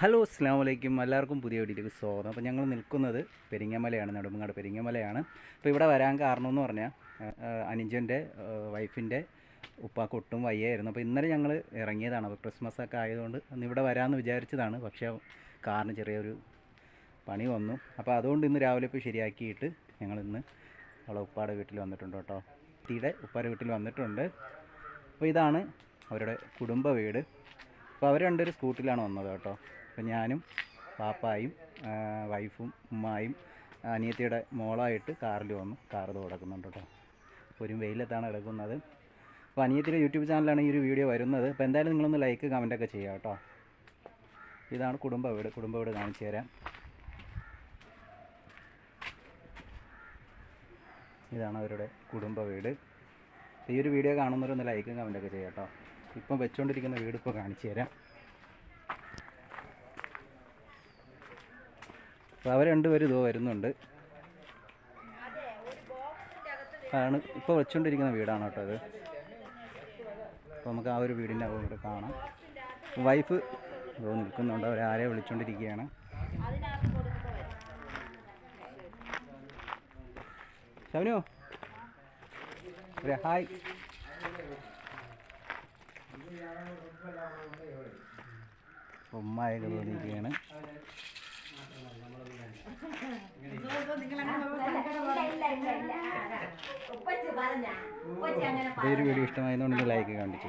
Hello അസ്സാം വലൈക്കും എല്ലാവർക്കും പുതിയ വീഡിയോയിലേക്ക് സ്വാഗതം. അപ്പോൾ ഞങ്ങൾ നിൽക്കുന്നത് പെരിങ്ങമലയാണ്, നെടുമങ്ങാട് പെരിങ്ങമലയാണ്. അപ്പോൾ ഇവിടെ വരാൻ കാരണം എന്ന് പറഞ്ഞാൽ അനുജൻ്റെ വൈഫിൻ്റെ ഉപ്പാക്ക് ഒട്ടും വയ്യായിരുന്നു. അപ്പോൾ ഇന്നലെ ഞങ്ങൾ ഇറങ്ങിയതാണ്. അപ്പോൾ ക്രിസ്മസ് ഒക്കെ ആയതുകൊണ്ട് അന്ന് ഇവിടെ വരാമെന്ന് വിചാരിച്ചതാണ്. പക്ഷേ കാറിന് ചെറിയൊരു പണി വന്നു. അപ്പോൾ അതുകൊണ്ട് ഇന്ന് രാവിലെ ഇപ്പോൾ ശരിയാക്കിയിട്ട് ഞങ്ങൾ ഇന്ന് അവളെ ഉപ്പാടെ വീട്ടിൽ വന്നിട്ടുണ്ട് കേട്ടോ. കുട്ടിയുടെ ഉപ്പാടെ വീട്ടിൽ വന്നിട്ടുണ്ട്. അപ്പോൾ ഇതാണ് അവരുടെ കുടുംബ വീട്. അപ്പോൾ അവർ രണ്ടൊരു സ്കൂട്ടിലാണ് വന്നത് കേട്ടോ. അപ്പോൾ ഞാനും പാപ്പായും വൈഫും ഉമ്മായും അനിയത്തിയുടെ മോളായിട്ട് കാറിൽ വന്നു. കാർ കിടക്കുന്നുണ്ട് കേട്ടോ. ഒരു വെയിലത്താണ് കിടക്കുന്നത്. അപ്പോൾ അനിയത്തിയുടെ യൂട്യൂബ് ചാനലാണ് ഈ ഒരു വീഡിയോ വരുന്നത്. അപ്പോൾ എന്തായാലും നിങ്ങളൊന്ന് ലൈക്ക് കമൻറ്റൊക്കെ ചെയ്യാം കേട്ടോ. ഇതാണ് കുടുംബ വീട് കാണിച്ചു തരാം. ഇതാണ് അവരുടെ കുടുംബ വീട്. ഈ ഒരു വീഡിയോ കാണുന്നവരൊന്ന് ലൈക്കും കമൻറ്റൊക്കെ ചെയ്യാം കേട്ടോ. ഇപ്പം വെച്ചുകൊണ്ടിരിക്കുന്ന വീട് ഇപ്പോൾ കാണിച്ചു തരാം. അപ്പോൾ അവർ രണ്ടുപേരും ഇതോ വരുന്നുണ്ട്. ആണ് ഇപ്പോൾ വെച്ചുകൊണ്ടിരിക്കുന്ന വീടാണ് കേട്ടോ അത്. അപ്പോൾ നമുക്ക് ആ ഒരു വീടിൻ്റെ അവിടെ കാണാം. വൈഫ് ഇതോ നിൽക്കുന്നുണ്ട്. അവരാരെ വിളിച്ചുകൊണ്ടിരിക്കുകയാണ്. ശവനോ ഹായ്. ഉമ്മയൊക്കെ തോന്നിയിരിക്കുകയാണ്. ഈ ഒരു വീഡിയോ ഇഷ്ടമായതുകൊണ്ട് ലൈക്ക് കാണിച്ചു.